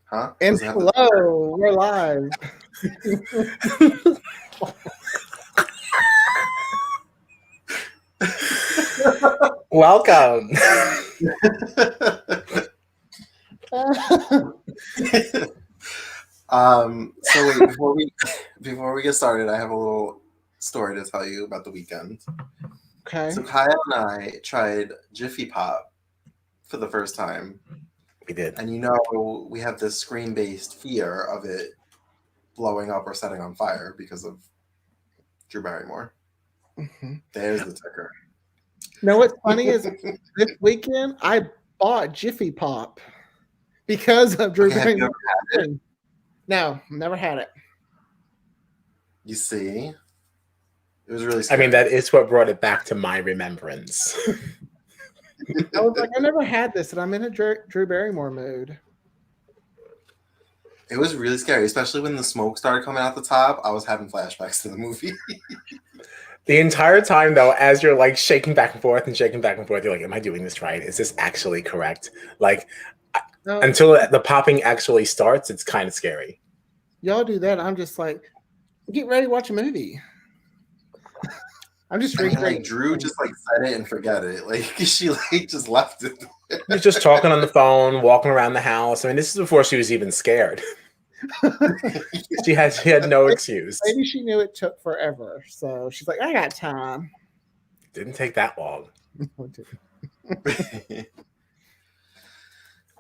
Huh? And hello, we're live. Welcome. So wait, before we get started, I have a little story to tell you about the weekend. Okay. So Kyle and I tried Jiffy Pop for the first time. We did. And we have this screen-based fear of it blowing up or setting on fire because of Drew Barrymore. Mm-hmm. There's the ticker. Now what's funny is this weekend I bought Jiffy Pop because of Drew Have you Barrymore. ever had it? No, never had it. You see? It was really scary. I mean, that is what brought it back to my remembrance. I was like, I never had this, and I'm in a Drew Barrymore mood. It was really scary, especially when the smoke started coming out the top. I was having flashbacks to the movie. The entire time, though, as you're like shaking back and forth, you're like, am I doing this right? Is this actually correct? Like, until the popping actually starts, it's kind of scary. Y'all do that. I'm just like, get ready to watch a movie. I'm just like Drew just like said it and forget it. Like she like just left it. She's just talking on the phone, walking around the house. I mean, this is before she was even scared. she had no excuse. Maybe she knew it took forever, so she's like, I got time. Didn't take that long.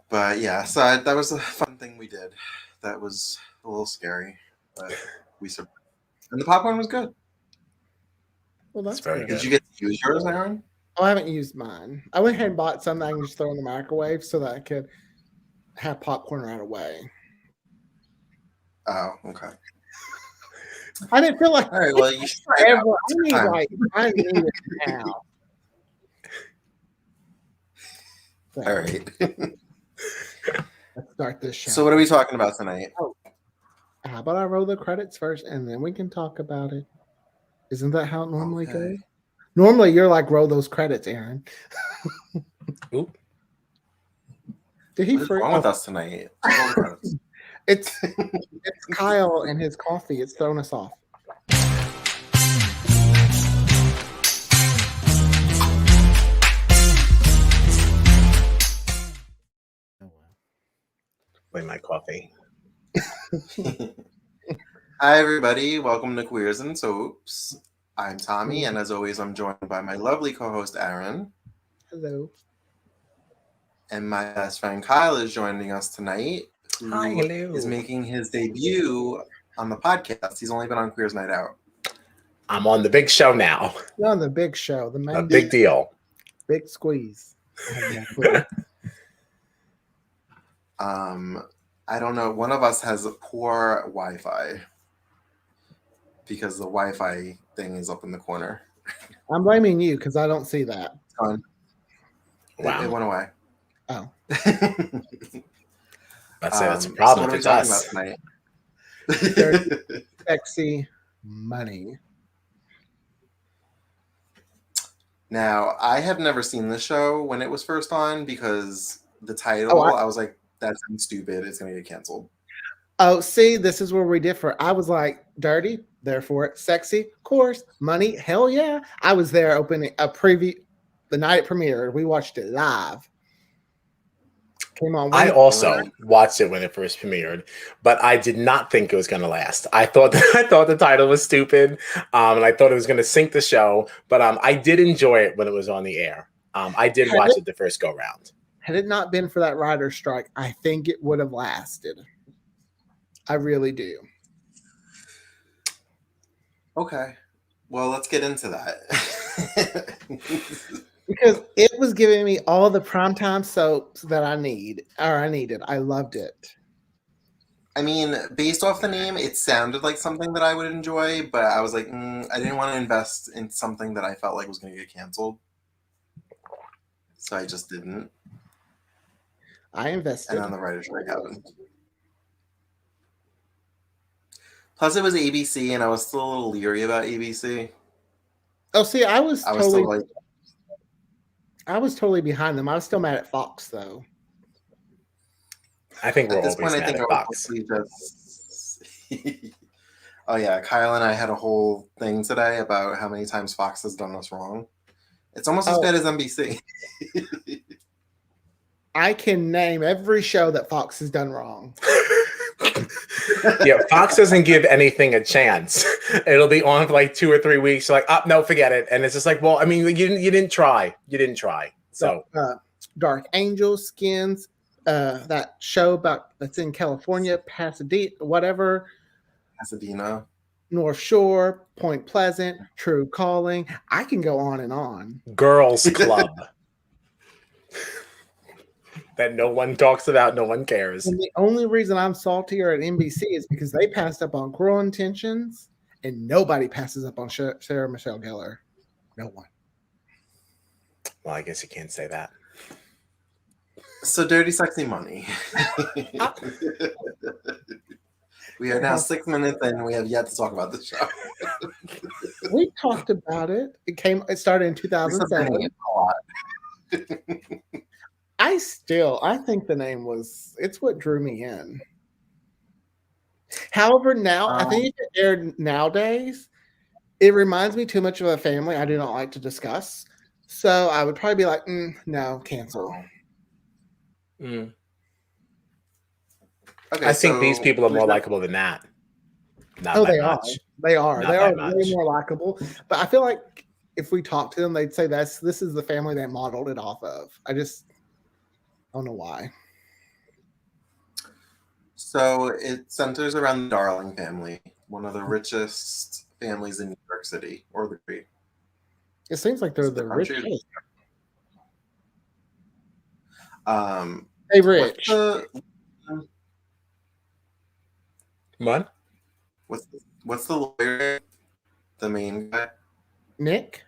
But yeah, so that was a fun thing we did. That was a little scary, but we survived. And the popcorn was good. Well, that's very good. good. Did you get to use yours, Aaron? Oh, I haven't used mine. I went ahead and bought something I can just throw in the microwave so that I could have popcorn right away. Oh, okay. I didn't feel like all right. Well, you should forever. I need it now. So, all right. Let's start this show. So, what are we talking about tonight? Oh, how about I roll the credits first, and then we can talk about it? Isn't that how it normally goes? Normally, you're like, roll those credits, Aaron. Oop. Did he What's wrong with us tonight? It's Kyle and his coffee. It's throwing us off. Play my coffee. Hi, everybody. Welcome to Queers and Soaps. I'm Tommy, and as always, I'm joined by my lovely co-host, Aaron. Hello. And my best friend, Kyle, is joining us tonight. Hi, hello. Is making his debut on the podcast. He's only been on Queers Night Out. I'm on the big show now. You're on the big show. The main a big deal. Big squeeze. I don't know. One of us has poor Wi-Fi because the Wi-Fi thing is up in the corner. I'm blaming you because I don't see that. It's gone. Wow. It went away. Oh. That's a problem. So It's us. Sexy money. Now, I have never seen the show when it was first on because the title, I was like, that sounds stupid. It's going to get canceled. Oh, see, this is where we differ. I was like, dirty, therefore sexy, of course, money, hell yeah. I was there opening a preview the night it premiered. We watched it live. Came on. I also watched it when it first premiered, but I did not think it was going to last. I thought the title was stupid, and I thought it was going to sink the show. But I did enjoy it when it was on the air. I did watch it the first go round. Had it not been for that writer's strike, I think it would have lasted. I really do. Okay. Well, let's get into that. Because it was giving me all the primetime soaps that I needed. I loved it. I mean, based off the name, it sounded like something that I would enjoy, but I was like, I didn't want to invest in something that I felt like was going to get canceled. So I just didn't. I invested. And then the writer's strike happened. Plus, it was ABC, and I was still a little leery about ABC. Oh, see, I was totally behind them. I was still mad at Fox, though. I think we're At this always point, I mad think at I Fox. was mostly just. Oh yeah, Kyle and I had a whole thing today about how many times Fox has done us wrong. It's almost as Oh. bad as NBC. I can name every show that Fox has done wrong. Yeah, Fox doesn't give anything a chance. It'll be on for like 2 or 3 weeks. Like, oh no, forget it. And it's just like, well, I mean, you didn't try. You didn't try. So Dark Angel, Skins, that show about that's in California, Pasadena, whatever, Pasadena. North Shore, Point Pleasant, True Calling. I can go on and on. Girls Club. That no one talks about, no one cares. And the only reason I'm saltier at NBC is because they passed up on Cruel Intentions, and nobody passes up on Sarah Michelle Gellar. No one. Well, I guess you can't say that. So Dirty Sexy Money. We are now 6 minutes and we have yet to talk about the show. We talked about it. It started in 2007. I think the name it's what drew me in. However, now I think if it aired nowadays, it reminds me too much of a family I do not like to discuss. So I would probably be like, no, cancel. Mm. Okay, I think these people are more likable than that. Not by they much. are. They are. Not They by are much. way more likable. But I feel like if we talk to them, they'd say this is the family they modeled it off of. I don't know why. So it centers around the Darling family, one of the richest families in New York City, or the Great. It seems like they're Is it the the country? richest. What's Hey, Rich. What? What's the lawyer? The main guy, Nick?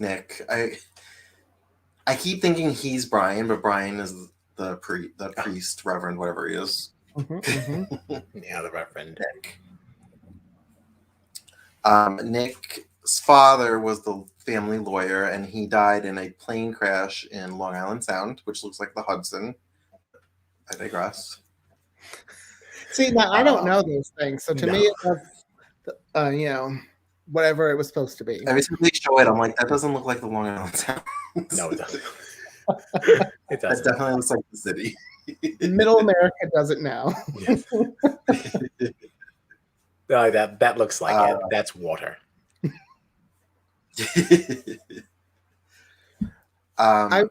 Nick. I keep thinking he's Brian, but Brian is the priest, reverend, whatever he is. Yeah, the Reverend. Nick's father was the family lawyer, and he died in a plane crash in Long Island Sound, which looks like the Hudson. I digress. See, now I don't know those things. So to No. me, it was, whatever it was supposed to be. Every time they show it, I'm like, that doesn't look like the Long Island Sound. No, it doesn't. It That doesn't. definitely looks like the city. Middle America does it now. Yes. That looks like it. That's water. I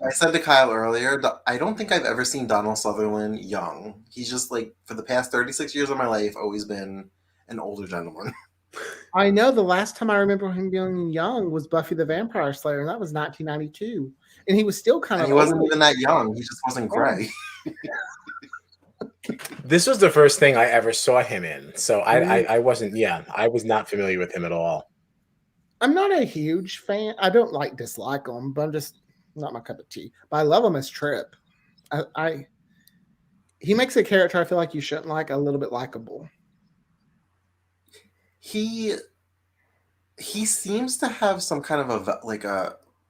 said to Kyle earlier, I don't think I've ever seen Donald Sutherland young. He's just like, for the past 36 years of my life, always been an older gentleman. I know the last time I remember him being young was Buffy the Vampire Slayer, and that was 1992. And he was still kind And of he wasn't old. even that young. He just wasn't gray. This was the first thing I ever saw him in. So I wasn't, I was not familiar with him at all. I'm not a huge fan. I don't dislike him, but I'm just not my cup of tea. But I love him as Trip. He makes a character I feel like you shouldn't like a little bit likable. He seems to have some kind of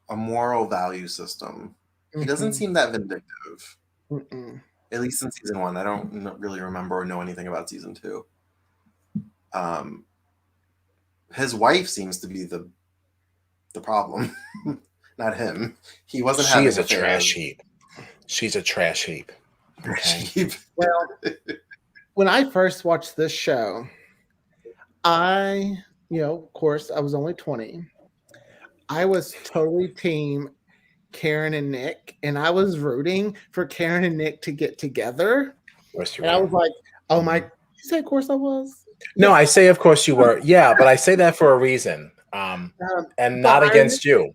a moral value system. He doesn't seem that vindictive. At least in season 1. I don't really remember or know anything about season 2. His wife seems to be the problem, not him. He wasn't. She is a trash heap. She's a trash heap. Okay. Well, when I first watched this show, of course, I was only 20. I was totally team Karen and Nick, and I was rooting for Karen and Nick to get together. And I was like, oh my, you say, of course I was? No, I say, of course you were. Yeah, but I say that for a reason. And not against you.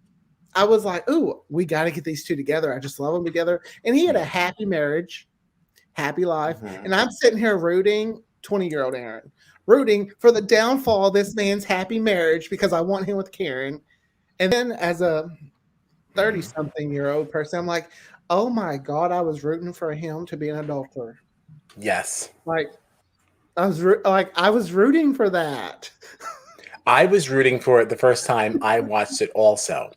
I was like, ooh, we got to get these two together. I just love them together. And he had a happy marriage, happy life. Mm-hmm. And I'm sitting here rooting, 20-year-old Aaron, rooting for the downfall of this man's happy marriage because I want him with Karen. And then as a 30-something-year-old person, I'm like, oh my God, I was rooting for him to be an adulterer. Yes. I was rooting for that. I was rooting for it the first time I watched it also.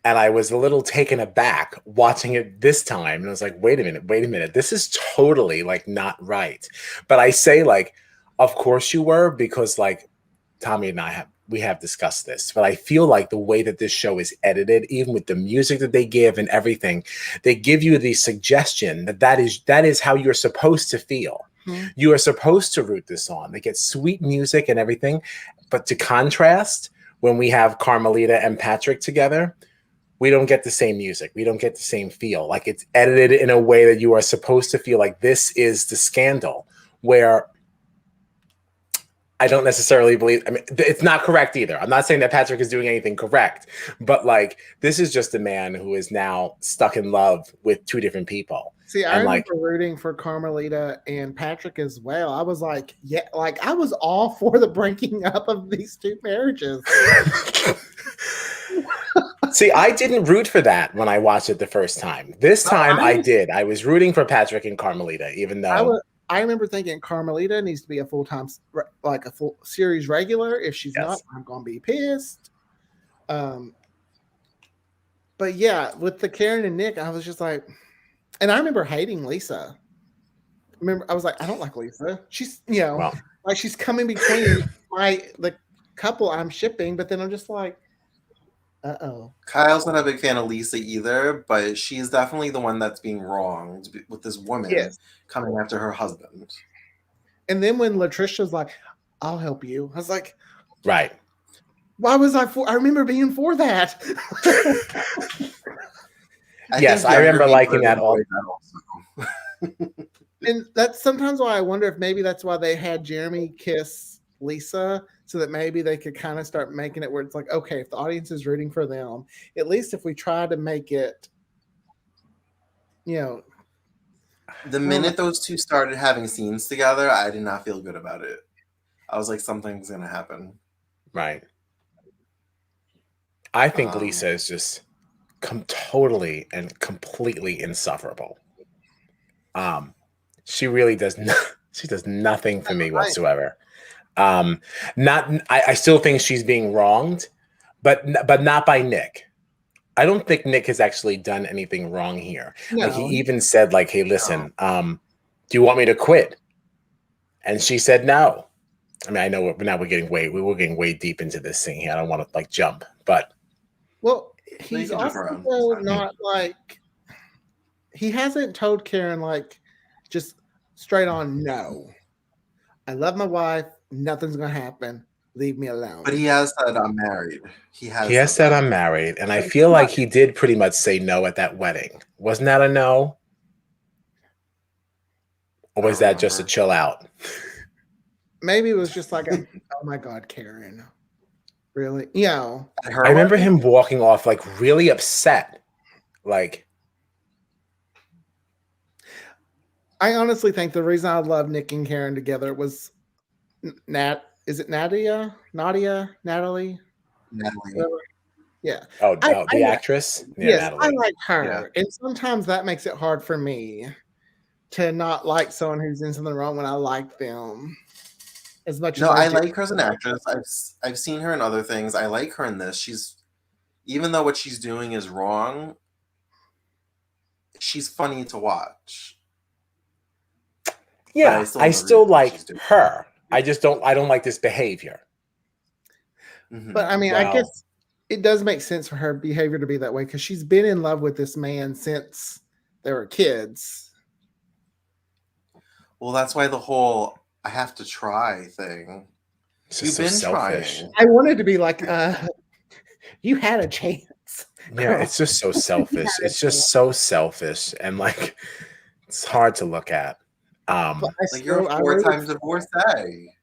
And I was a little taken aback watching it this time. And I was like, wait a minute. This is totally like not right. But I say like, of course you were, because like Tommy and we have discussed this, but I feel like the way that this show is edited, even with the music that they give and everything, they give you the suggestion that is how you're supposed to feel. You are supposed to root this on. They get sweet music and everything. But to contrast, when we have Carmelita and Patrick together, we don't get the same music. We don't get the same feel. Like it's edited in a way that you are supposed to feel like this is the scandal, where I don't necessarily believe, I mean, it's not correct either. I'm not saying that Patrick is doing anything correct, but like, this is just a man who is now stuck in love with two different people. See, I remember rooting for Carmelita and Patrick as well. I was like, yeah, like I was all for the breaking up of these two marriages. See, I didn't root for that when I watched it the first time. This time I did. I was rooting for Patrick and Carmelita, even though I remember thinking Carmelita needs to be a full-time, like a full series regular. If she's not, I'm going to be pissed. But yeah, with the Karen and Nick, I was just like, and I remember hating Lisa. I was like, I don't like Lisa. She's, like she's coming between the couple I'm shipping, but then I'm just like, uh-oh. Kyle's not a big fan of Lisa either, but she's definitely the one that's being wronged with this woman coming after her husband. And then when Latricia's like, I'll help you, I was like, right. Why was I for? I remember being for that. Yes, I remember liking that also. And that's sometimes why I wonder if maybe that's why they had Jeremy kiss Lisa, so that maybe they could kind of start making it where it's like, okay, if the audience is rooting for them, at least if we try to make it, the minute those two started having scenes together, I did not feel good about it. I was like, something's gonna happen. Right. I think Lisa is just totally and completely insufferable. She really does not. She does nothing for me whatsoever. I still think she's being wronged, but not by Nick. I don't think Nick has actually done anything wrong here. No. Like he even said, like, "Hey, listen, do you want me to quit?" And she said no. I mean, I know we're getting way deep into this thing here. I don't want to like jump, but he's also not like he hasn't told Karen like just straight on no. I love my wife. Nothing's gonna happen. Leave me alone. But he has said I'm married. He has said I'm married, and I feel like he did pretty much say no at that wedding. Wasn't that a no? Or was that just a chill out? Maybe it was just like, oh my God, Karen. Really? I remember him walking off like really upset. Like, I honestly think the reason I love Nick and Karen together was is it Nadia? Natalie? Yeah. Oh, the actress? Yeah, yes, Natalie. I like her. Yeah. And sometimes that makes it hard for me to not like someone who's in something wrong when I like them. As much as I like her as an actress. I've seen her in other things. I like her in this. She's, even though what she's doing is wrong, she's funny to watch. Yeah, I still like her. I don't like this behavior. Mm-hmm. But I mean, I guess it does make sense for her behavior to be that way because she's been in love with this man since they were kids. Well, that's why the whole I have to try thing. You've been selfish. Trying. I wanted to be like, you had a chance. Yeah, it's just so selfish. It's just so selfish. And like, it's hard to look at. Like you're a 4-time divorcee.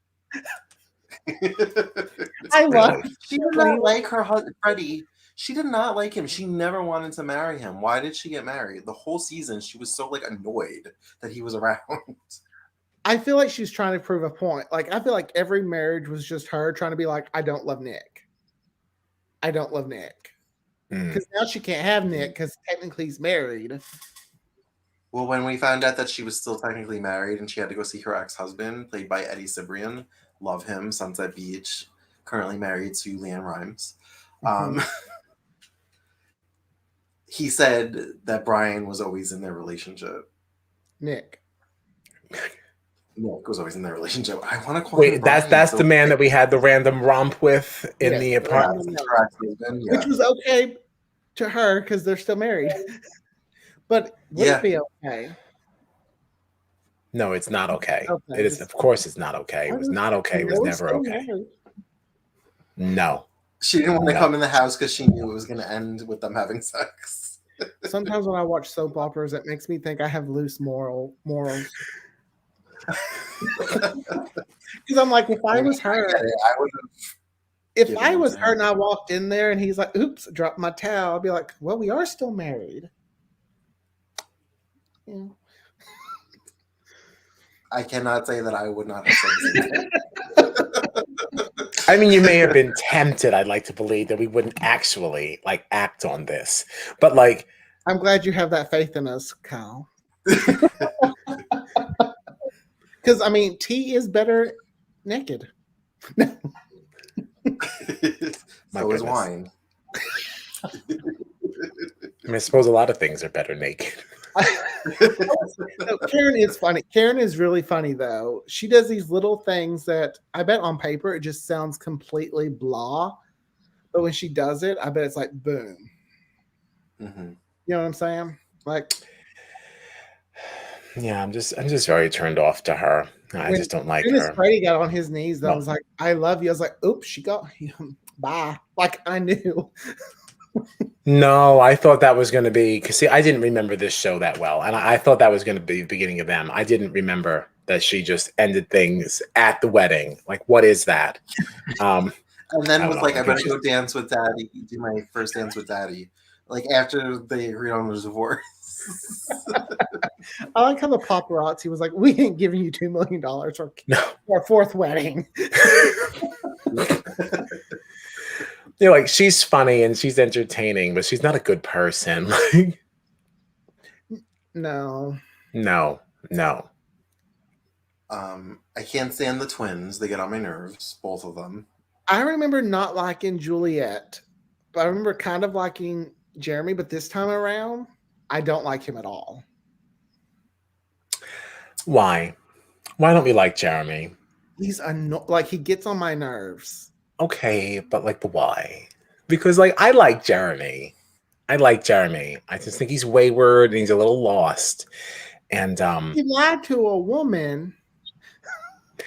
I love. She did not like her husband, Freddie. She did not like him. She never wanted to marry him. Why did she get married? The whole season, she was so like annoyed that he was around. I feel like she's trying to prove a point. Like I feel like every marriage was just her trying to be like, I don't love Nick. I don't love Nick. Because now she can't have Nick because technically he's married. Well, when we found out that she was still technically married and she had to go see her ex-husband, played by Eddie Cibrian, love him, Sunset Beach, currently married to Leanne Rimes. Mhm. He said that Brian was always in their relationship. Nick. Nick was always in their relationship. I want to call him Wait, Brian. that's so the man that we had the random romp with in Yes, the the apartment. random her ex-husband, yeah. Which was okay to her because they're still married. But would Yeah. it be okay? No, it's not okay. Okay, It is, of course, it's not okay. It was not okay. It was They were never still okay. married. No. She didn't want to No. come in the house because she knew it was going to end with them having sex. Sometimes when I watch soap operas, it makes me think I have loose morals. Because I'm like, if I was her, I would if given I them was to her him. and I walked in there and he's like, oops, dropped my towel, I'd be like, well, we are still married. Yeah. I cannot say that I would not have said the same thing. I mean, you may have been tempted, I'd like to believe, that we wouldn't actually like act on this. But like, I'm glad you have that faith in us, Kyle. Because I mean, tea is better naked. My So is goodness. wine. I mean, I suppose a lot of things are better naked. No, Karen is funny. Karen is really funny though. She does these little things that I bet on paper it just sounds completely blah, but when she does it, I bet it's like boom. Mm-hmm. You know what I'm saying? Like, Yeah, I'm just very turned off to her. I when just don't like Dennis her. Brady got on his knees, though, I No. was like, "I love you." I was like, "Oops, she got bye." Like I knew. No, I thought that was going to be because see, I didn't remember this show that well, and I thought that was going to be the beginning of them. I didn't remember that she just ended things at the wedding. Like, what is that? And then I was don't like, know. I better go dance with daddy, do my first dance with daddy. Like after they agreed on the divorce. I like how the paparazzi was like, "We ain't giving you $2 million for No. our fourth wedding." You know, like she's funny and she's entertaining, but she's not a good person. Like, No, no. I can't stand the twins. They get on my nerves, both of them. I remember not liking Juliet, but I remember kind of liking Jeremy. But this time around, I don't like him at all. Why? Why don't we like Jeremy? He's like he gets on my nerves. Okay, but like the why? Because like I like Jeremy. I just think he's wayward and he's a little lost. And He lied to a woman.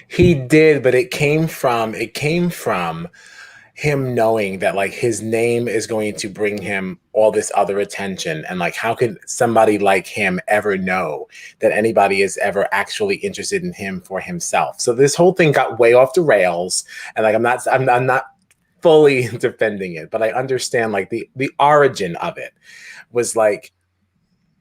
he did, but it came from him knowing that like his name is going to bring him all this other attention. And like how could somebody like him ever know that anybody is ever actually interested in him for himself? So this whole thing got way off the rails. And like I'm not fully defending it, but I understand like the origin of it was like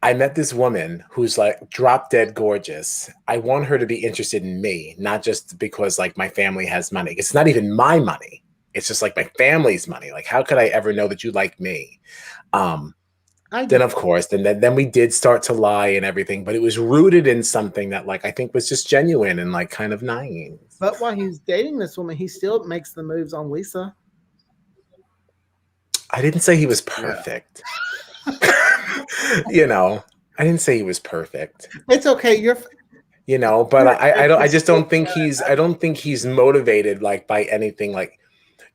I met this woman who's like drop dead gorgeous. I want her to be interested in me, not just because like my family has money. It's not even my money. It's just like my family's money. Like, how could I ever know that you like me? Then of course, then we did start to lie and everything, but it was rooted in something that like I think was just genuine and like kind of naive. But while he's dating this woman, he still makes the moves on Lisa. I didn't say he was perfect. You know, I didn't say he was perfect. It's okay. You know, but I just don't think he's motivated like by anything. Like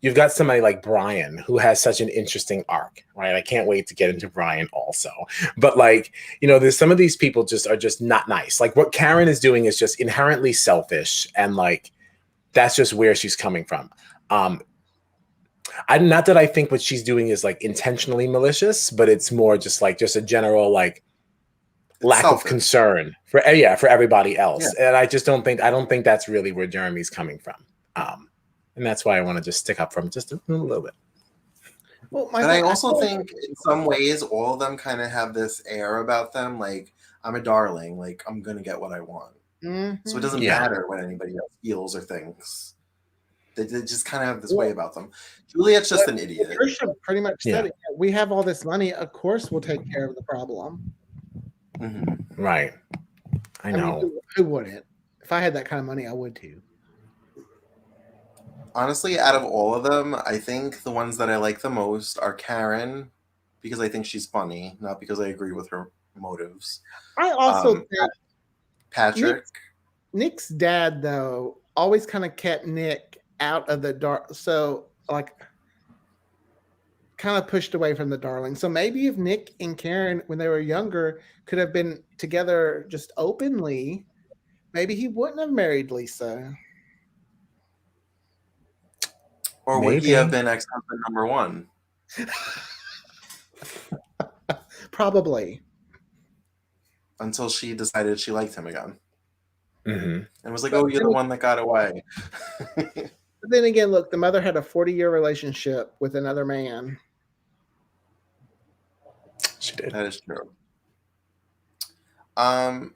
you've got somebody like Brian who has such an interesting arc, right? I can't wait to get into Brian also. But like, you know, there's some of these people are just not nice. Like what Karen is doing is just inherently selfish, and like that's just where she's coming from. Not that I think what she's doing is like intentionally malicious, but it's more just a general like lack of concern for everybody else. Yeah. And I don't think that's really where Jeremy's coming from. And that's why I want to just stick up for him just a little bit. Well, but I also think in some ways all of them kind of have this air about them, like I'm a darling, like I'm gonna get what I want. Mm-hmm. So it doesn't matter what anybody else feels or thinks. They just kind of have this way about them. Juliet's just an idiot. Trisha pretty much said it. We have all this money. Of course, we'll take care of the problem. Mm-hmm. Right. I know. Mean, who wouldn't? If I had that kind of money, I would too. Honestly, out of all of them, I think the ones that I like the most are Karen, because I think she's funny, not because I agree with her motives. I also Um, think Patrick. Nick's dad, though, always kind of kept Nick out of the dark. So, like, kind of pushed away from the darling. So maybe if Nick and Karen, when they were younger, could have been together just openly, maybe he wouldn't have married Lisa. Or would he Maybe. have been ex-husband number one? Probably. Until she decided she liked him again. Mhm. And was like, oh, you're the one that got away. But then again, look, the mother had a 40-year relationship with another man. She did. That is true. I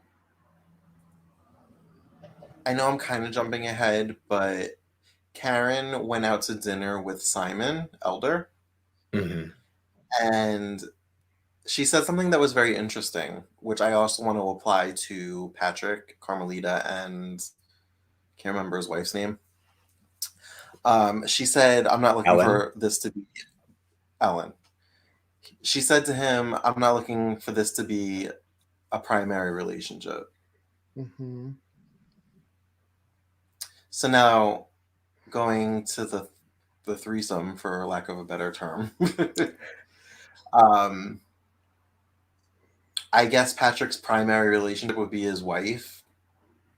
know I'm kind of jumping ahead, but Karen went out to dinner with Simon Elder, Mhm. and she said something that was very interesting, which I also want to apply to Patrick, Carmelita, and can't remember his wife's name. She said, I'm not looking Ellen. for this to be Ellen. She said to him, I'm not looking for this to be a primary relationship. Mm-hmm. So now, going to the threesome, for lack of a better term, I guess Patrick's primary relationship would be his wife,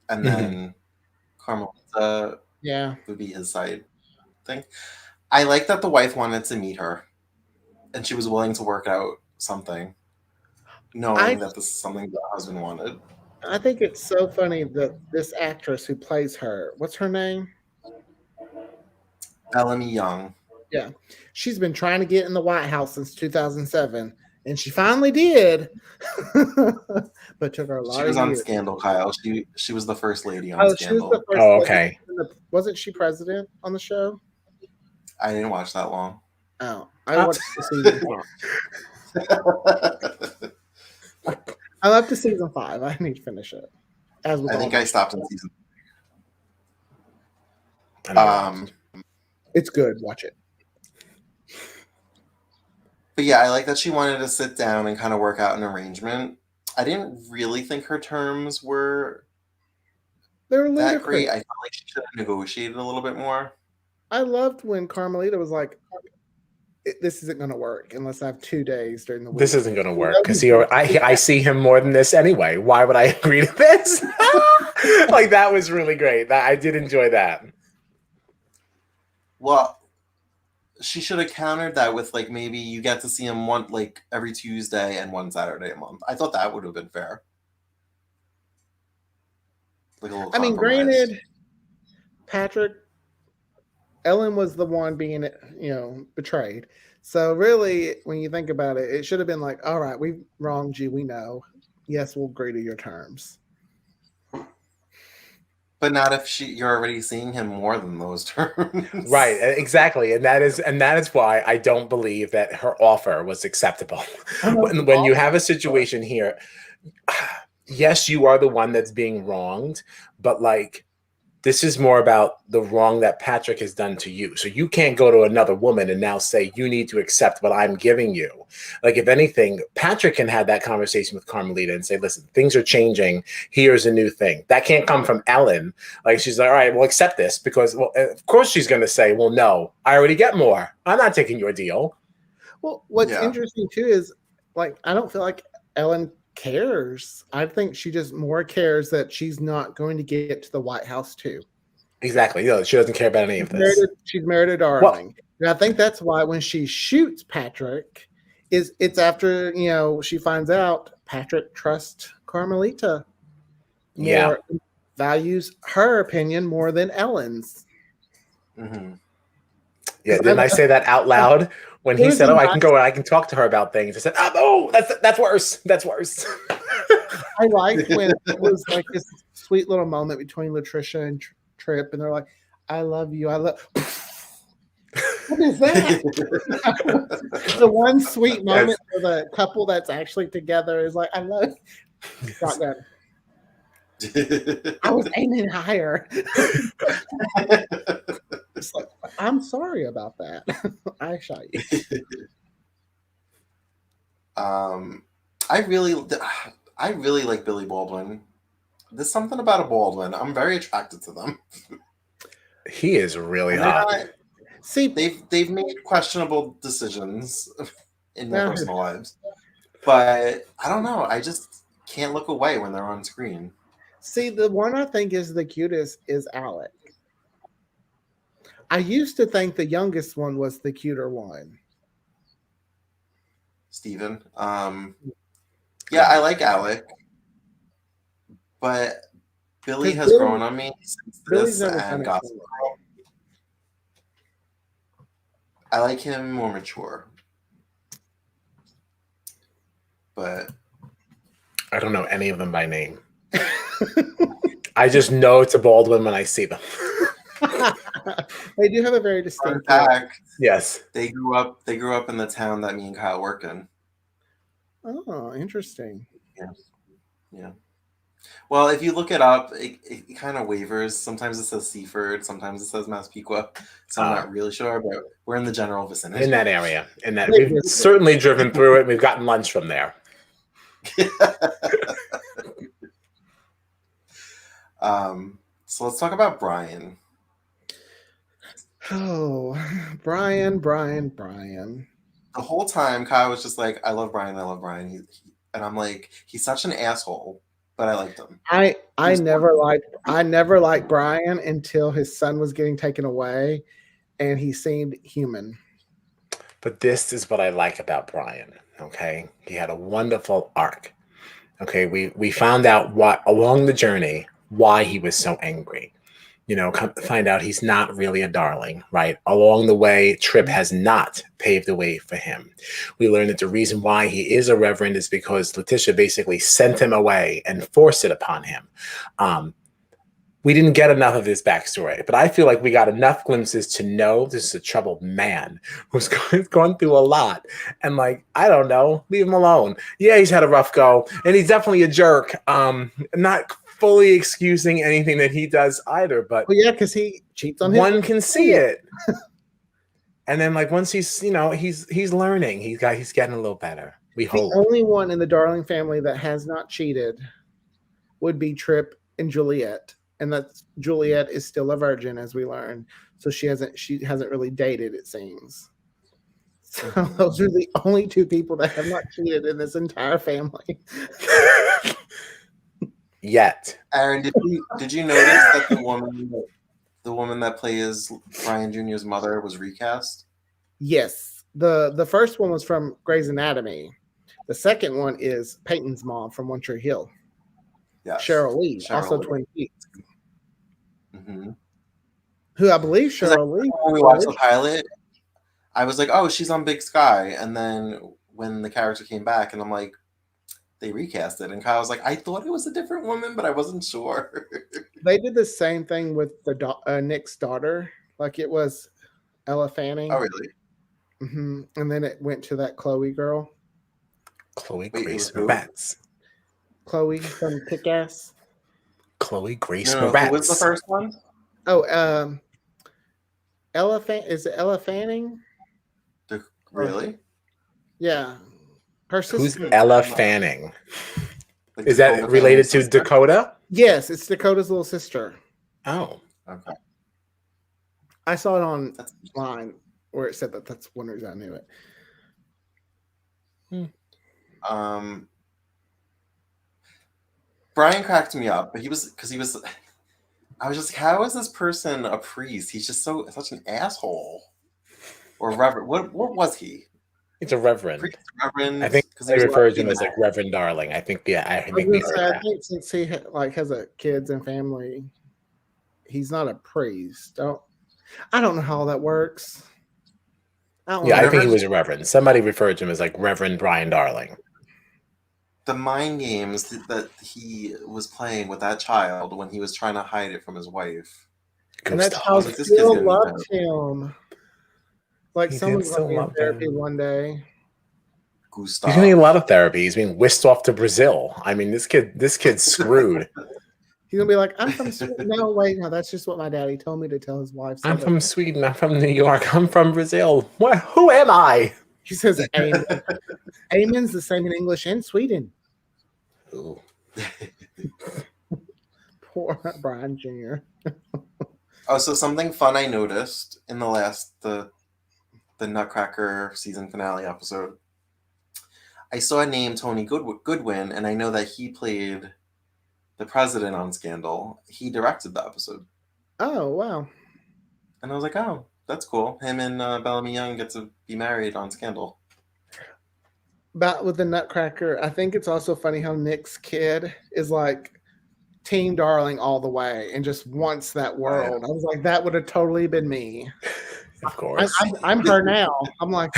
and then Carmelita would be his side thing. I like that the wife wanted to meet her, and she was willing to work out something, knowing that this is something the husband wanted. I think it's so funny that this actress who plays her, what's her name? Eleni Young. Yeah. She's been trying to get in the White House since 2007, and she finally did. But took her a lot of years. She was on Scandal, Kyle. She was the first lady on Scandal. She was the first Oh, okay. lady. Wasn't she president on the show? I didn't watch that long. Oh, I watched the season. I'm up to season 5. I need to finish it. I think I stopped in season 3. It's good. Watch it. But yeah, I like that she wanted to sit down and kind of work out an arrangement. I didn't really think her terms were that great. I felt like she should have negotiated a little bit more. I loved when Carmelita was like, this isn't going to work unless I have 2 days during the week. This isn't going to work because I see him more than this anyway. Why would I agree to this? Like, that was really great. I did enjoy that. Well, she should have countered that with, like, maybe you get to see him every Tuesday and one Saturday a month. I thought that would have been fair. Like a little compromise. Granted, Ellen was the one being, betrayed. So really, when you think about it, it should have been like, all right, we wronged you. We know. Yes, we'll agree to your terms. But not if you're already seeing him more than those terms. Right, exactly. And that is why I don't believe that her offer was acceptable. When you have a situation here, yes, you are the one that's being wronged, but like, this is more about the wrong that Patrick has done to you. So you can't go to another woman and now say, you need to accept what I'm giving you. Like, if anything, Patrick can have that conversation with Carmelita and say, listen, things are changing. Here's a new thing. That can't come from Ellen. Like, she's like, all right, well, accept this. Because, well, of course she's going to say, well, no, I already get more. I'm not taking your deal. Well, what's interesting, too, is, like, I don't feel like Ellen cares. I think she just more cares that she's not going to get to the White House too. Exactly. No, she doesn't care about any of this. She's married a darling. And I think that's why when she shoots Patrick, it's after, she finds out Patrick trusts Carmelita more, values her opinion more than Ellen's. Mm-hmm. Yeah, didn't I say that out loud? When he said, I can go and I can talk to her about things. I said, oh, that's worse. That's worse. I liked when it was like this sweet little moment between Latricia and Trip, and they're like, I love you. I love. What is that? The one sweet moment for the couple that's actually together is like, I love you. Shotgun. I was aiming higher. It's like, I'm sorry about that. I shot you. I really like Billy Baldwin. There's something about a Baldwin. I'm very attracted to them. He is really And they're hot. not- See, they've made questionable decisions in their Yeah. personal lives, but I don't know. I just can't look away when they're on screen. the one I think is the cutest is Alec. I used to think the youngest one was the cuter one. Steven. Yeah, I like Alec, but Billy 'Cause has Billy- grown on me since Billy's this never done and it Gossip for me. Girl. I like him more mature, but I don't know any of them by name. I just know it's a Baldwin when I see them. They do have a very fun distinct look. fact, Yes. they grew up in the town that me and Kyle work in. Oh, interesting. Yeah. Well, if you look it up, it kind of wavers. Sometimes it says Seaford, sometimes it says Massapequa. So I'm not really sure, but we're in the general vicinity. In that area. We've certainly driven through it. We've gotten lunch from there. So let's talk about Brian. Oh, Brian. The whole time, Kyle was just like, "I love Brian. I love Brian." And I'm like, he's such an asshole, but I liked him. I never liked Brian until his son was getting taken away, and he seemed human. But this is what I like about Brian. Okay. He had a wonderful arc. Okay. We found out what along the journey why he was so angry. You know, come to find out he's not really a darling, right? Along the way, Trip has not paved the way for him. We learned that the reason why he is a reverend is because Letitia basically sent him away and forced it upon him. We didn't get enough of his backstory, but I feel like we got enough glimpses to know this is a troubled man who's gone through a lot. And like, I don't know, leave him alone. Yeah, he's had a rough go, and he's definitely a jerk. Not fully excusing anything that he does either, but Well, yeah, because he cheats on him. one can see it. And then like once he's he's learning, he's getting a little better. We The hope. only one in the Darling family that has not cheated would be Trip and Juliet, and that's Juliet is still a virgin, as we learn. So she hasn't really dated, it seems. So those are the only two people that have not cheated in this entire family. Yet. Aaron, did you notice that the woman that plays Brian Jr.'s mother was recast? Yes, the first one was from Grey's Anatomy. The second one is Peyton's mom from One Tree Hill. Yes. Cheryl Lee, Cheryl also Lee. Twin Peaks, Mm-hmm. who I believe Cheryl Lee. When we watched the pilot, I was like, "Oh, she's on Big Sky," and then when the character came back, and I'm like, "They recast it," and Kyle was like, "I thought it was a different woman, but I wasn't sure." They did the same thing with the Nick's daughter. Like it was Ella Fanning. Oh, really? And then it went to that Chloe girl. Chloe Wait, Grace who? Moretz. Chloe from Kick-Ass. Chloe Grace No, Moretz. who was the first one? Oh, is it Ella Fanning? Really? Yeah. Her Who's sister. Ella Fanning? Like Is that Dakota related to Fanning's sister? Dakota? Yes, it's Dakota's little sister. Oh. Okay. I saw it That's online where it said that. That's one reason I knew it. Brian cracked me up, but I was just like, how is this person a priest? He's just such an asshole. Or reverend. What was he? He's a reverend. Priest, reverend? I think 'Cause they he was refer to him like- as like Reverend Darling. I think, yeah, I I, think was we gonna heard say, I that. think since he has a kids and family, he's not a priest. I don't know how that works. Yeah, I think he Reverend- was a reverend. Somebody referred to him as like Reverend Brian Darling. The mind games that he was playing with that child when he was trying to hide it from his wife. And that's Gustav. how like, this kid's Phil gonna be loved him. Like He did someone's still going to be in love therapy him. one day. Gustav. He's getting a lot of therapy. He's being whisked off to Brazil. I mean, this kid's screwed. He's gonna be like, I'm from Sweden. No, wait, no, that's just what my daddy told me to tell his wife. I'm from Sweden. I'm from New York. I'm from Brazil. Who am I? He says amen. Amen's the same in English and Sweden. Ooh. Poor Brian Jr. Oh, so something fun I noticed in the Nutcracker season finale episode. I saw a name, Tony Goodwin, and I know that he played the president on Scandal. He directed the episode. Oh, wow. And I was like, oh, that's cool. Him and Bellamy Young get to be married on Scandal. About with the Nutcracker, I think it's also funny how Nick's kid is like teen darling all the way and just wants that world. I was like, that would have totally been me. Of course. I'm her now. I'm like,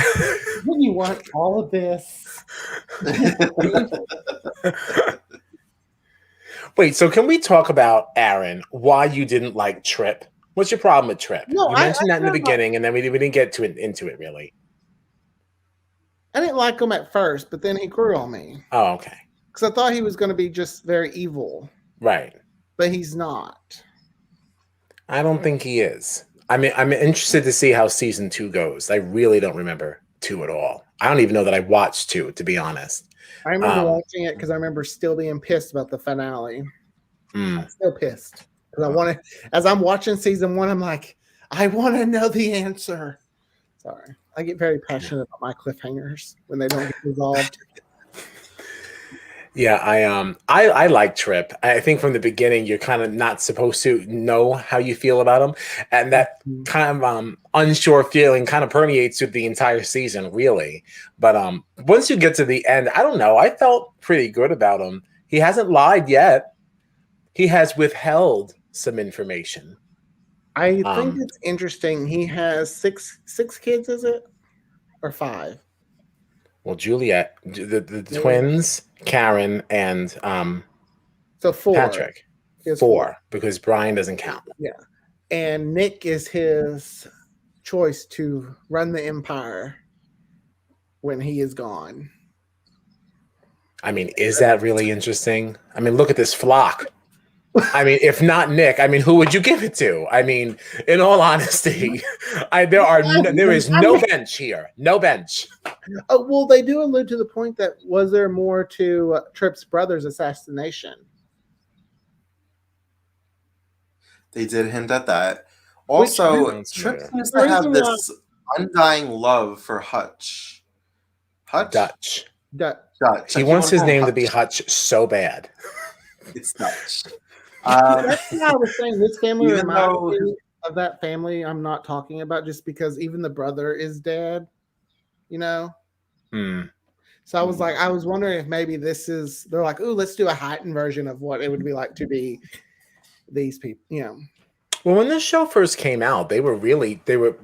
wouldn't you want all of this? Wait, so can we talk about, Aaron, why you didn't like Trip? What's your problem with Trip? No, you mentioned that in the beginning, and then we didn't get into it really. I didn't like him at first, but then he grew on me. Oh, okay. Because I thought he was going to be just very evil. Right. But he's not. I don't think he is. I mean, I'm interested to see how season 2 goes. I really don't remember 2 at all. I don't even know that I watched 2, to be honest. I remember watching it because I remember still being pissed about the finale. I'm still pissed. Because as I'm watching season 1, I'm like, I want to know the answer. Sorry. I get very passionate about my cliffhangers when they don't get resolved. Yeah, I like Trip. I think from the beginning you're kind of not supposed to know how you feel about him, and that kind of unsure feeling kind of permeates through the entire season, really. But once you get to the end, I don't know. I felt pretty good about him. He hasn't lied yet. He has withheld some information. I think it's interesting. He has six kids, is it? Or 5? Well, Juliet, the twins, Karen, and so 4. Patrick. 4, because Brian doesn't count. Yeah. And Nick is his choice to run the empire when he is gone. I mean, is that really interesting? I mean, look at this flock. I mean, if not Nick, I mean, who would you give it to? I mean, in all honesty, there is no bench here. No bench. Well, they do allude to the point that was there more to Tripp's brother's assassination? They did hint at that. Also, Tripp seems to have this undying love for Hutch. Dutch. He wants his name to be Hutch so bad. It's Dutch. That's what I was saying. This family reminds me of that family I'm not talking about, just because even the brother is dead, you know? So I was like, I was wondering if maybe they're like, ooh, let's do a heightened version of what it would be like to be these people, you know. Well, when this show first came out, they were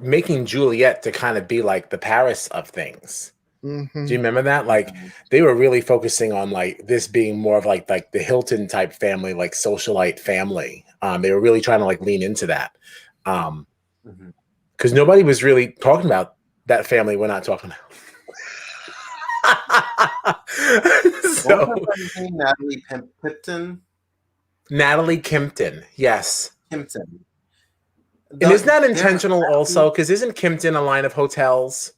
making Juliet to kind of be like the Paris of things. Mm-hmm. Do you remember that? Like, they were really focusing on like this being more of like the Hilton type family, like socialite family. They were really trying to like lean into that. Because nobody was really talking about that family we're not talking about. So, Natalie Kimpton. Natalie Kimpton, yes. Kimpton. And isn't that intentional also? Because isn't Kimpton a line of hotels?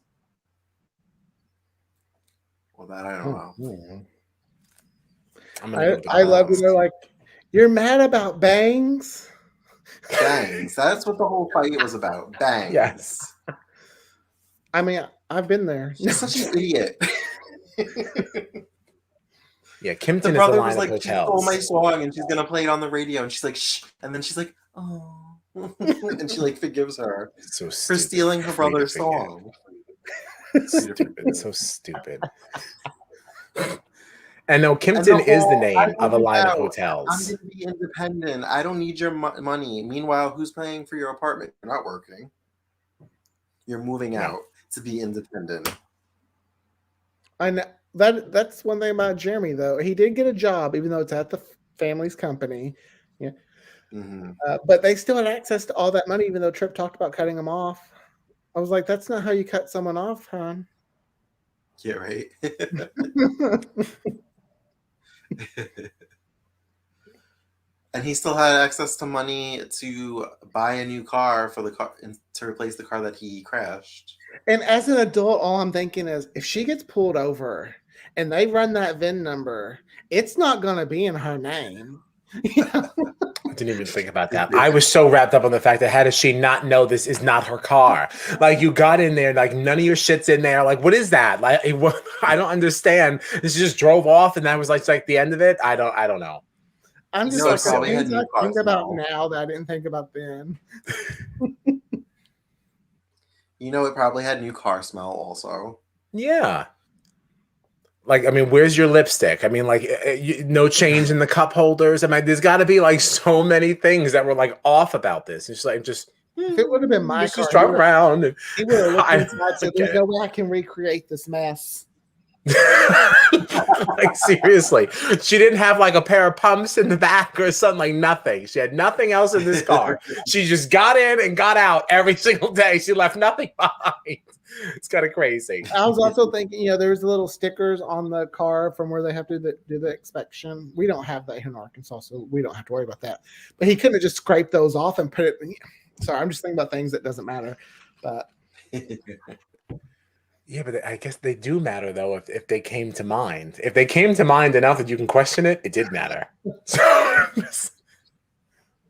Well, that I don't know. I love when they're like, you're mad about bangs? Bangs. That's what the whole fight was about. Bangs. Yes. I mean, I've been there. She's such an idiot. Yeah, Kimpton The is brother a line was like, of she stole hotels. my song and she's gonna play it on the radio, and she's like, shh, and then she's like, oh, and she like forgives her So for stupid. stealing her brother's song. Stupid. So stupid. And no, Kimpton is the name of a line of hotels. I'm going to be independent. I don't need your money. Meanwhile, who's paying for your apartment? You're not working. You're moving out to be independent. I know that's one thing about Jeremy, though. He did get a job, even though it's at the family's company. Yeah, but they still had access to all that money, even though Tripp talked about cutting them off. I was like, that's not how you cut someone off, hon. Yeah, right. And And he still had access to money to buy a new car for the car to replace the car that he crashed. And as an adult, all I'm thinking is if she gets pulled over and they run that VIN number, it's not going to be in her name. I didn't even think about that. I was so wrapped up on the fact that how does she not know this is not her car? Like, you got in there, like none of your shit's in there. Like, what is that? Like, I don't understand. This just drove off, and that was like the end of it. I don't know. I'm just No, like it probably had things new I think cars about now. now that I didn't think about then. You know, it probably had new car smell also. Yeah. Like, I mean, where's your lipstick? I mean, like, no change in the cup holders. I mean, there's got to be like so many things that were like off about this. It's like just If it would have been my let's car, just drive around. And, he would have looked I inside and said, get "There's no way I can recreate this mess." like, seriously, she didn't have like a pair of pumps in the back or something, like nothing. She had nothing else in this car. She just got in and got out every single day. She left nothing behind. It's kind of crazy. I was also thinking, there was little stickers on the car from where they have to do the inspection. We don't have that here in Arkansas, so we don't have to worry about that. But he couldn't have just scraped those off and put it. Sorry, I'm just thinking about things that doesn't matter. But Yeah, but I guess they do matter though if they came to mind. If they came to mind enough that you can question it, it did matter.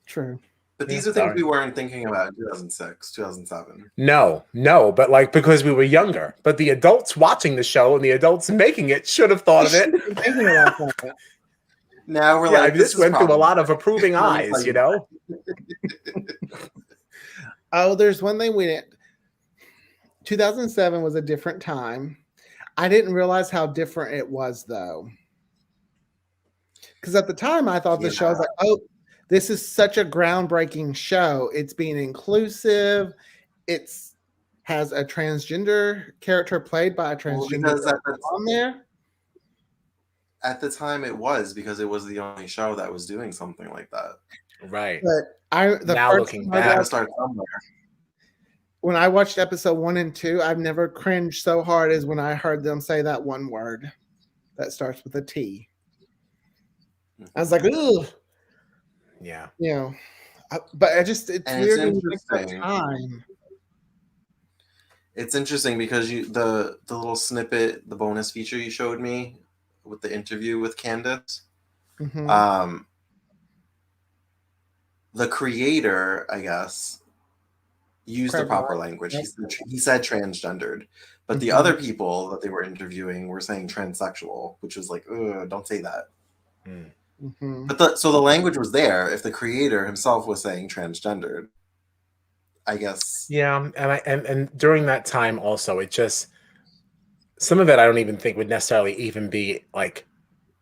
true. But these Yeah, are things sorry. we weren't thinking about in 2006, 2007. No, but like because we were younger. But the adults watching the show and the adults making it should have thought of it. Thinking about that. Now we're Yeah, like, this is went through a problematic. lot of approving eyes, you know? Oh, there's one thing we didn't. 2007 was a different time. I didn't realize how different it was though. Because at the time I thought the show was like, oh, this is such a groundbreaking show. It's being inclusive. It's has a transgender character played by a Well, transgender because on there. at the time it was because it was the only show that was doing something like that. Right. But Now first looking time I It had to back, start somewhere. when I watched episode 1 and 2, I've never cringed so hard as when I heard them say that one word that starts with a T. I was like, ooh, yeah. But it's And weird it's when you think that interesting. time. It's interesting because the little snippet, the bonus feature you showed me with the interview with Candace, Mhm. the creator, I guess, used the Craig proper White, language. yep. He said transgendered, but the Mhm. other people that they were interviewing were saying transsexual, which was like, don't say that. Mhm. But so the language was there. If the creator himself was saying transgendered, I guess. Yeah, and during that time also, it just some of it I don't even think would necessarily even be like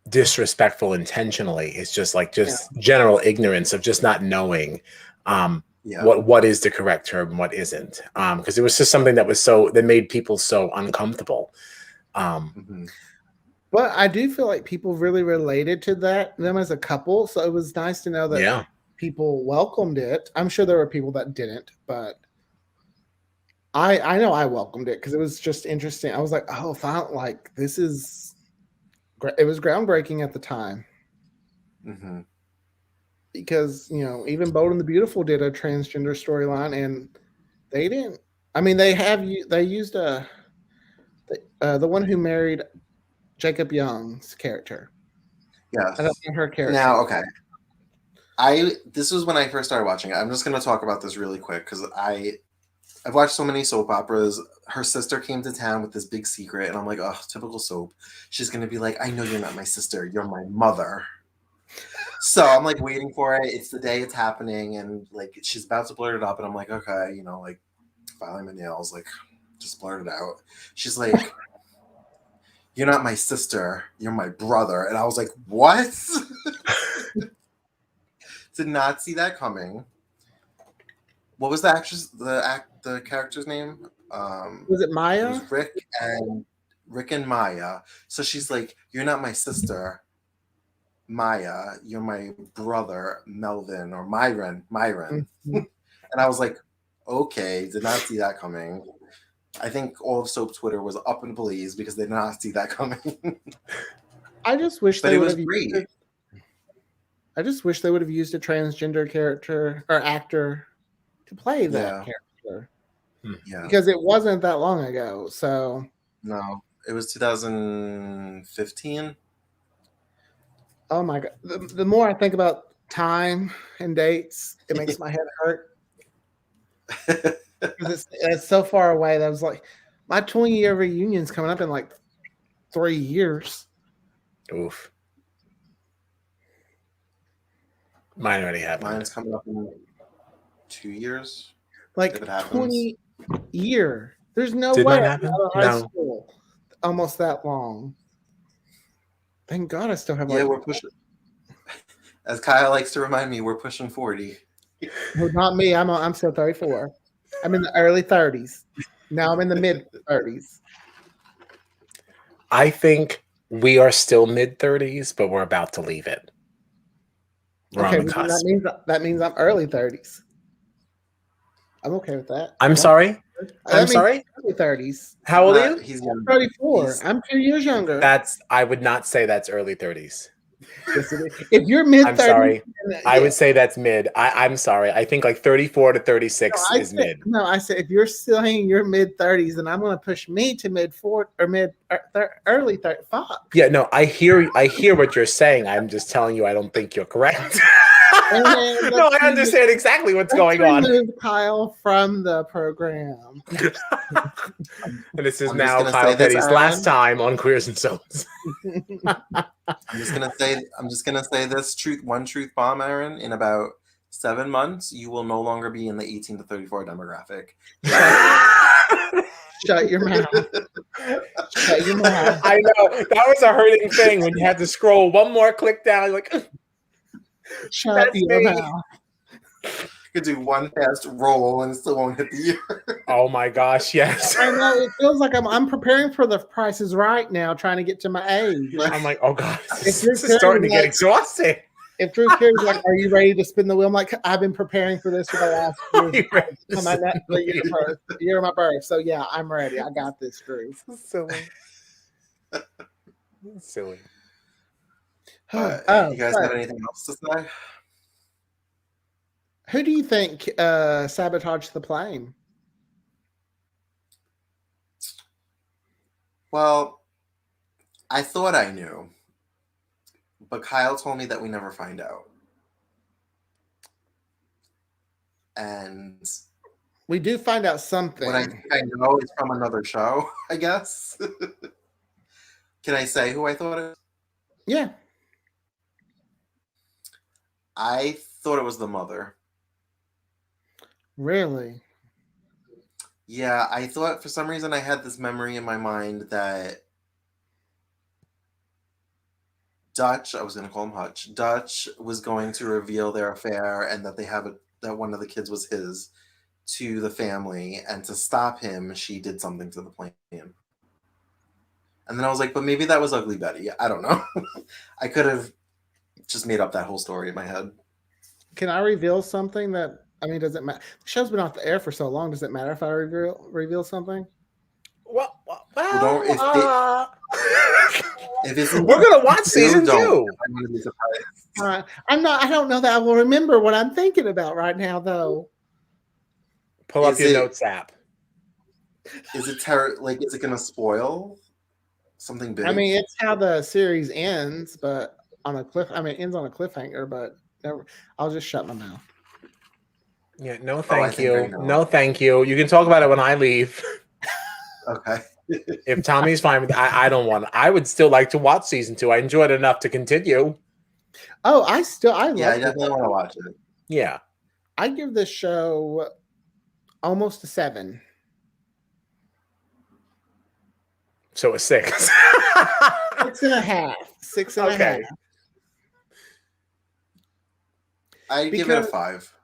disrespectful intentionally. It's just like general ignorance of just not knowing Yeah. what is the correct term and what isn't. Because it was just something that made people so uncomfortable. Mhm. But I do feel like people really related to them as a couple. So it was nice to know that Yeah. people welcomed it. I'm sure there were people that didn't, but I know I welcomed it because it was just interesting. I was like, oh, it was groundbreaking at the time. Mhm. Because even Bold and the Beautiful did a transgender storyline, and they didn't. I mean, they used the one who married Jacob Young's character. Yes. I don't know her character. Now, okay. This was when I first started watching it. I'm just going to talk about this really quick because I've watched so many soap operas. Her sister came to town with this big secret, and I'm like, oh, typical soap. She's going to be like, I know you're not my sister. You're my mother. So I'm like waiting for it. It's the day it's happening, and like she's about to blurt it up, and I'm like, okay, like filing my nails, like just blurt it out. She's like, you're not my sister. You're my brother. And I was like, what? Did not see that coming. What was the actress, the character's name? Was it It Maya? was Rick and Maya. So she's like, you're not my sister, Maya. You're my brother, Melvin, or Myron. Mm-hmm. And I was like, okay, did not see that coming. I think all of soap Twitter was up in blaze because they did not see that coming. I just wish But they it would was have great. I just wish they would have used a transgender character or actor to play that Yeah. character Yeah. because it wasn't that long ago. So No, it was 2015. oh my god, the more I think about time and dates, it makes my head hurt because it's so far away. That was like my 20-year reunion's coming up in like 3 years. Oof. Mine already happened. Mine's coming up in 2 years. Like If it happens. 20 year. There's no Did way mine I'm happen? out of high No. school almost that long. Thank God I still have Yeah, like we're pushing. As Kyle likes to remind me, we're pushing 40. well, not me. I'm still 34. I'm in the early 30s. Now I'm in the mid 30s. I think we are still mid-30s, but we're about to leave it. We're Okay, on the well, cusp. that means I'm early 30s. I'm okay with that. I'm Yeah. sorry? That I'm means sorry? Early 30s. How old are you? He's I'm young. 34. He's- I'm 2 years younger. I would not say that's early 30s. Yes, it is. If you're mid 30s, I'm sorry. I would say that's mid. I'm sorry. I think like 34 to 36 is mid. No, I said if you're still in your mid 30s, then I'm going to push me to mid 40 or early 30. Fuck. Yeah, no, I hear what you're saying. I'm just telling you I don't think you're correct. And then No, let's I understand exactly what's going on. remove Kyle from the program. And this is I'm just now gonna Kyle say this, Petty's Aaron. last time on Queers and Souls. I'm just gonna say this one truth bomb, Aaron. In about 7 months, you will no longer be in the 18 to 34 demographic. Shut your mouth. Shut your mouth. I know that was a hurting thing when you had to scroll one more click down. You're like, Shut That's your me. mouth. You could do one fast roll and it still won't hit the year. oh my gosh, yes. I know it feels like I'm preparing for the prices right now, trying to get to my age. I'm like, oh god, this you're is starting to get like- exhausting. If Drew Carey's like, "Are you ready to spin the wheel?" I'm like, "I've been preparing for this for the last year, for my the year of my birth." So yeah, I'm ready. I got this, Drew. Silly. Silly. Oh, You guys sorry. got anything else to say? Who do you think sabotaged the plane? Well, I thought I knew, but Kyle told me that we never find out. And We do find out something. what I think I know is from another show, I guess. Can I say who I thought it was? Yeah. I thought it was the mother. Really? Yeah, I thought for some reason I had this memory in my mind that Dutch, I was going to call him Hutch, Dutch was going to reveal their affair and that that one of the kids was his to the family, and to stop him, she did something to the plane. And then I was like, but maybe that was Ugly Betty. I don't know. I could have just made up that whole story in my head. Can I reveal something that, I mean, does it matter? The show's been off the air for so long. Does it matter if I reveal something? Well, Well, if it's we're gonna watch season don't. 2. I'm going to be surprised. I don't know that I will remember what I'm thinking about right now, though. Pull up Is your it- notes app. Is it is it going to spoil something big? I mean, it's how the series ends, but on a cliff. I mean, it ends on a cliffhanger, but never, I'll just shut my mouth. Yeah, no, I thank think I you. know. No, thank you. You can talk about it when I leave. Okay. If Tommy's fine with it, I don't want. I would still like to watch season 2. I enjoyed it enough to continue. Oh, I Yeah, I love it. definitely want to watch it. Yeah. I give this show almost a 7. So a 6. 6.5. 6.5. Okay. I'd give it a Because- 5.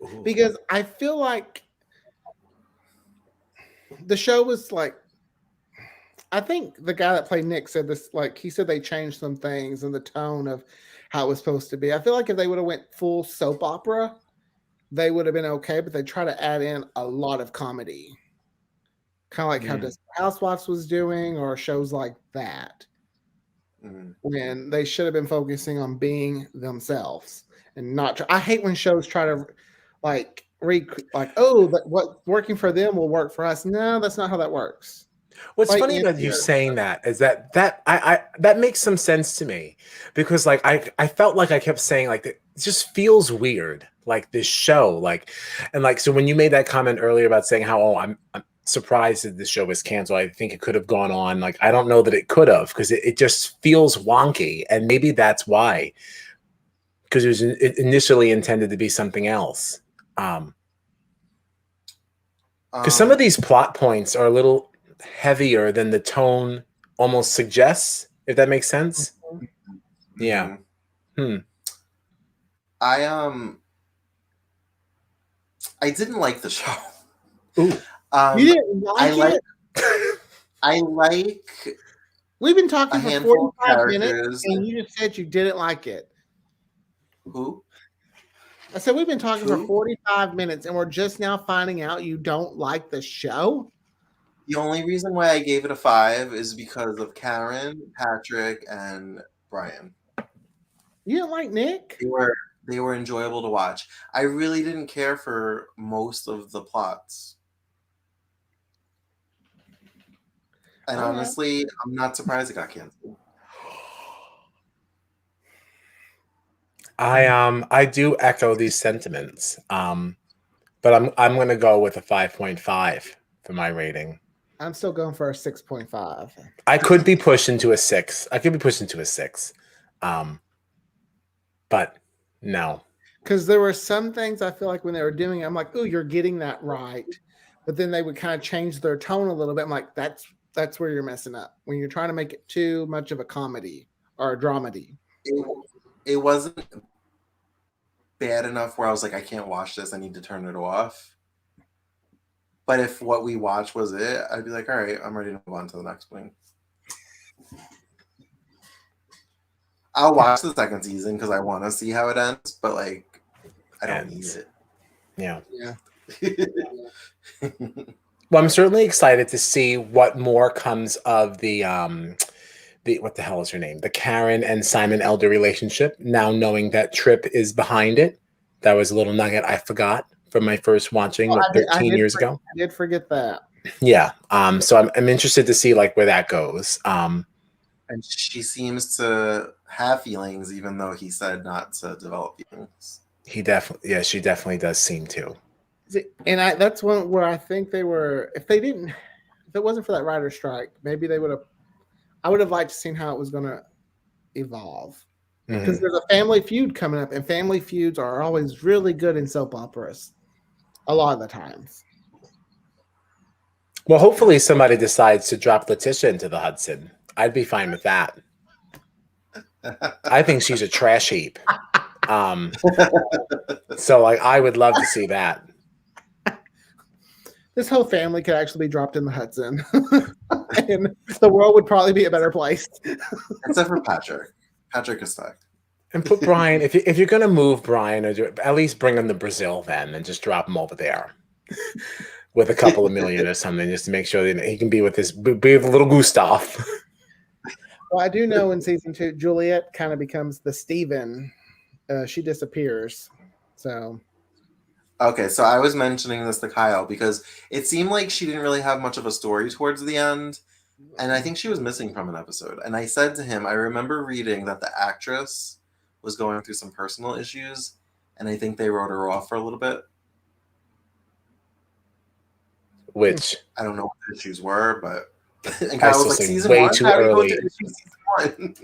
Ooh. Because I feel like the show was like, I think the guy that played Nick said this, like he said they changed some things in the tone of how it was supposed to be. I feel like if they would have went full soap opera, they would have been okay, but they try to add in a lot of comedy. Kind of like how Desperate Housewives was doing, or shows like that. Mm. when they should have been focusing on being themselves and not. I hate when shows try to like what's working for them will work for us. No, that's not how that works. What's Like, funny about you saying that is that that makes some sense to me, because like I felt like I kept saying like it just feels weird, like this show, like, and like, so when you made that comment earlier about saying how, oh, I'm surprised that the show was canceled, I think it could have gone on, like I don't know that it could have, because it just feels wonky, and maybe that's why, because it initially intended to be something else. Because some of these plot points are a little heavier than the tone almost suggests, if that makes sense. Yeah. I didn't like the show. Ooh. You didn't like it? I like. We've been talking for 45 minutes, and you just said you didn't like it. Who? I said we've been talking for 45 minutes, and we're just now finding out you don't like the show. The only reason why I gave it a 5 is because of Karen, Patrick, and Brian. You didn't like Nick? They were enjoyable to watch. I really didn't care for most of the plots. And honestly, I'm not surprised it got canceled. I do echo these sentiments. But I'm gonna go with a 5.5 for my rating. I'm still going for a 6.5. I could be pushed into a 6. I could be pushed into a 6. But no. Because there were some things I feel like when they were doing it, I'm like, oh, you're getting that right. But then they would kind of change their tone a little bit. I'm like, that's where you're messing up. When you're trying to make it too much of a comedy or a dramedy. It wasn't bad enough where I was like, I can't watch this. I need to turn it off. But if what we watched was it, I'd be like, all right, I'm ready to move on to the next one. I'll watch the second season because I want to see how it ends, but like, I don't need it. Yeah. Yeah. Well, I'm certainly excited to see what more comes of the what the hell is her name? The Karen and Simon Elder relationship. Now knowing that Tripp is behind it, that was a little nugget I forgot from my first watching 13 years ago. I did forget that. Yeah. So I'm interested to see like where that goes. And she seems to have feelings, even though he said not to develop feelings. She definitely does seem to. And that's one where I think they were. If it wasn't for that writer's strike, maybe they would have. I would have liked to seen how it was going to evolve, because there's a family feud coming up, and family feuds are always really good in soap operas. A lot of the times. Well, hopefully somebody decides to drop Letitia into the Hudson. I'd be fine with that. I think she's a trash heap. So like, I would love to see that. This whole family could actually be dropped in the Hudson, and the world would probably be a better place. Except for Patrick. Patrick is stuck. And put Brian, if you're going to move Brian, or at least bring him to Brazil then, and just drop him over there with a couple of million or something, just to make sure that he can be with little Gustav. Well, I do know in season 2, Juliet kind of becomes the Steven. She disappears. So. Okay, so I was mentioning this to Kyle because it seemed like she didn't really have much of a story towards the end. And I think she was missing from an episode. And I said to him, I remember reading that the actress was going through some personal issues. And I think they wrote her off for a little bit. Which? I don't know what the issues were, but... And Kyle was like, season way 1? too How do we go early. to season 1?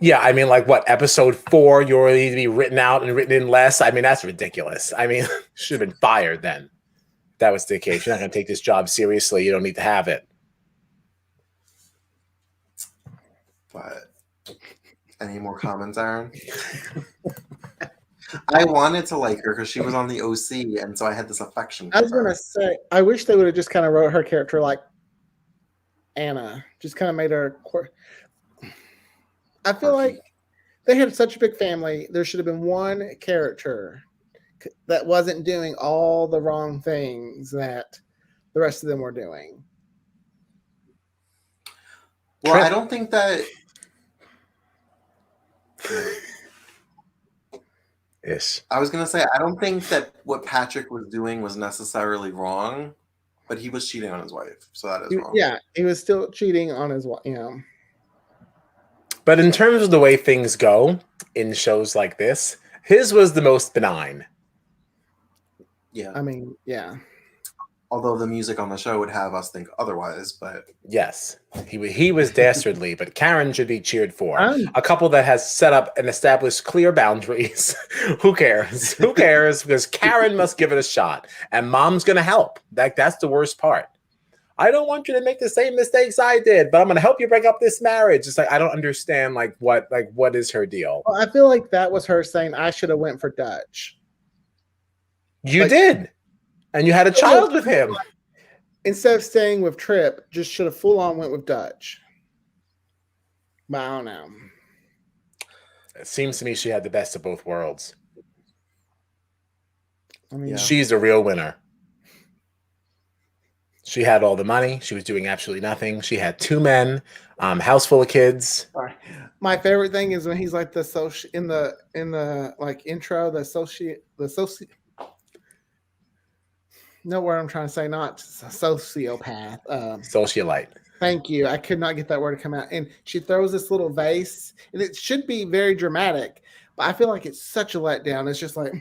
Yeah, I mean, like what, episode 4, you're ready to be written out and written in less? I mean, that's ridiculous. I mean, should have been fired then. If that was the case. You're not going to take this job seriously. You don't need to have it. But any more comments, Aaron? I wanted to like her because she was on the OC, and so I had this affection for I was going to say, I wish they would have just kind of wrote her character like Anna. Just kind of made her... I feel like they had such a big family. There should have been one character that wasn't doing all the wrong things that the rest of them were doing. Well, I don't think that... Ish. I was gonna say I don't think that what Patrick was doing was necessarily wrong, but he was cheating on his wife, so that is wrong. Yeah, he was still cheating on his wife. You know. But in terms of the way things go in shows like this, his was the most benign. Yeah. I mean, yeah. Although the music on the show would have us think otherwise, but Yes, he was dastardly, but Karen should be cheered for. Um, A couple that has set up and established clear boundaries. Who cares? Who cares? Because Karen must give it a shot, and Mom's gonna help. That's the worst part. I don't want you to make the same mistakes I did, but I'm gonna help you break up this marriage. It's like I don't understand. What is her deal? Well, I feel like that was her saying I should have went for Dutch. You did, and you had a child with him. Instead of staying with Trip, just should have full on went with Dutch. But I don't know. It seems to me she had the best of both worlds. I mean, Yeah. She's a real winner. She had all the money. She was doing absolutely nothing. She had 2 men, house full of kids. sorry. My favorite thing is when he's like in the like intro, know what I'm trying to say, not sociopath. Socialite. Thank you. I could not get that word to come out. And she throws this little vase, and it should be very dramatic, but I feel like it's such a letdown. It's just like,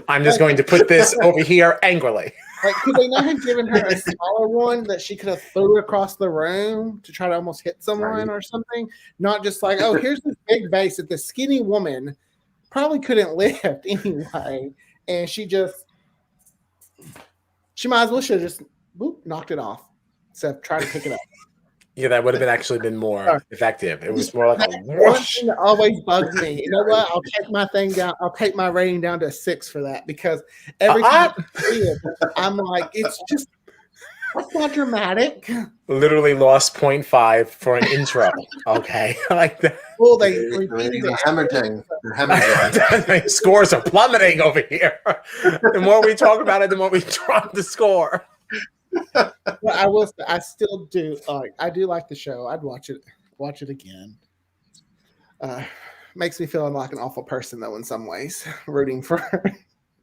I'm just going to put this over here angrily. like, could they not have given her a smaller one that she could have threw across the room to try to almost hit someone Right. or something? Not just like, oh, here's this big vase that the skinny woman probably couldn't lift anyway, and she might as well should have just knocked it off instead of trying to pick it up. Yeah, that would have been more effective. It was more like a One whoosh. thing that always bugs me. You know what? I'll take my thing down. I'll take my rating down to a 6 for that because every time I see it, I'm like, it's just that's not dramatic. Literally lost 0.5 for an intro. Okay, like that. Well, they They're repeated it. hemorrhaging. They're hemorrhaging. Scores are plummeting over here. The more we talk about it, the more we drop the score. But I will say, I still do like I do like the show. I'd watch it again. Makes me feel like an awful person though in some ways, rooting for her.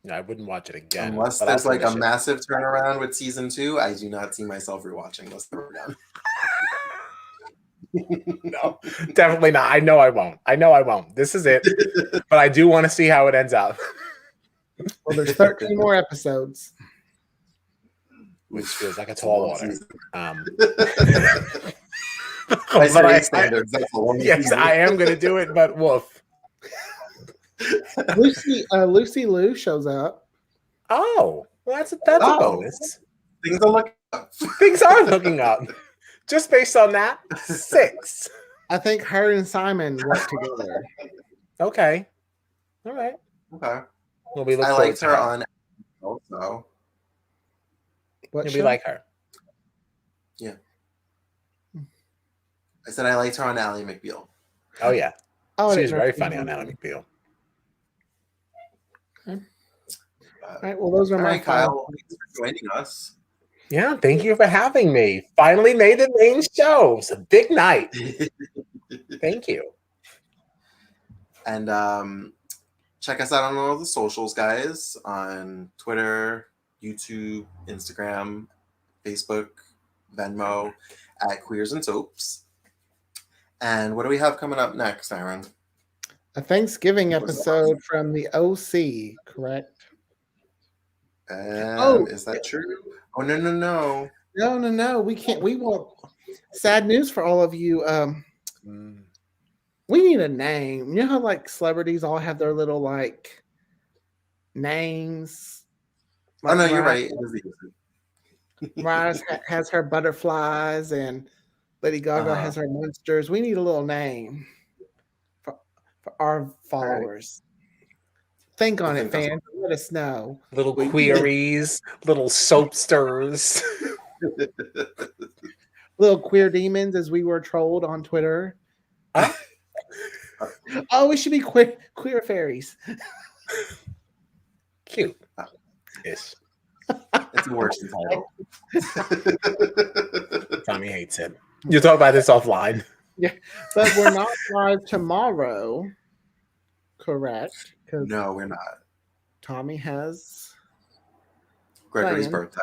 No, I wouldn't watch it again. Unless but there's I'll like a finish it. massive turnaround with season 2, I do not see myself rewatching this turnaround. No, definitely not. I know I won't. This is it. But I do want to see how it ends up. Well, there's 13 more episodes. Which feels like a tall order. By But serious standards, that's a long yes, season. I am going to do it, but woof. Lucy Liu shows up. Oh, well, that's a Oh. bonus. Things are looking up. Things are looking up. Just based on that, 6. I think her and Simon work together. Okay. All right. Okay. Well, we look I forward liked to her that. on also. What Yeah, show? we like her. I said I liked her on Ally McBeal. Oh, yeah. Oh, I She didn't was know very she funny was on Ally McBeal. All right. Well, those are All my right, Kyle, thanks for joining us. Yeah, thank you for having me. Finally made the main show. It's a big night. Thank you. And check us out on all the socials, guys, on Twitter, YouTube, Instagram, Facebook, Venmo, at Queers and Soaps. And what do we have coming up next, Aaron? A Thanksgiving episode from the OC, correct? Is that true? Oh, no. No. We can't. We want sad news for all of you. Mm. We need a name. You know how like celebrities all have their little like names. Oh, no, you're Mariah- right. It is easy. Mariah has her butterflies, and Lady Gaga Uh-huh. has her monsters. We need a little name for our followers. Think on I it, think that's fans. Let us know. Little queries, little soapsters. Little queer demons, as we were trolled on Twitter. Huh? Oh, we should be queer fairies. Cute. Ish. It's a working title. Tommy hates it. You'll talk about this offline. But we're not live tomorrow, correct? Because No, we're not. Tommy has. Gregory's Plan. birthday.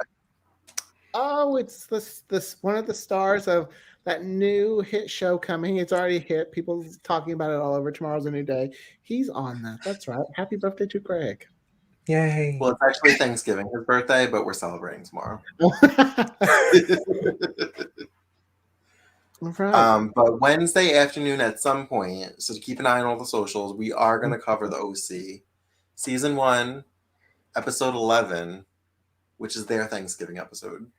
Oh, it's this one of the stars of that new hit show coming. It's already hit. People talking about it all over. Tomorrow's a new day. He's on that. That's right. Happy birthday to Greg. Yay. Well, it's actually Thanksgiving, his birthday, but we're celebrating tomorrow. Right. But Wednesday afternoon at some point, so to keep an eye on all the socials, we are going to cover the OC season 1, episode 11, which is their Thanksgiving episode.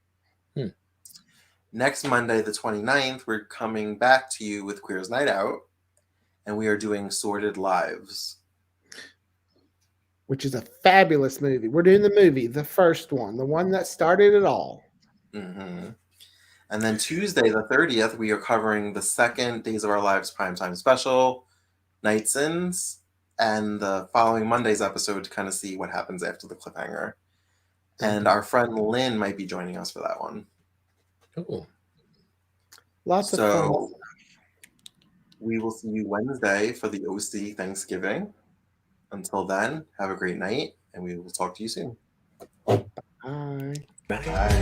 Next Monday, the 29th, we're coming back to you with Queer's Night Out, and we are doing Sordid Lives, Which is a fabulous movie. We're doing the movie, the first one, the one that started it all. Mm-hmm. And then Tuesday, the 30th, we are covering the second Days of Our Lives primetime special, Night Sins, and the following Monday's episode to kind of see what happens after the cliffhanger. And our friend Lynn might be joining us for that one. Cool. Lots of fun. So we will see you Wednesday for the OC Thanksgiving. Until then, have a great night, and we will talk to you soon. Bye. Bye. Bye.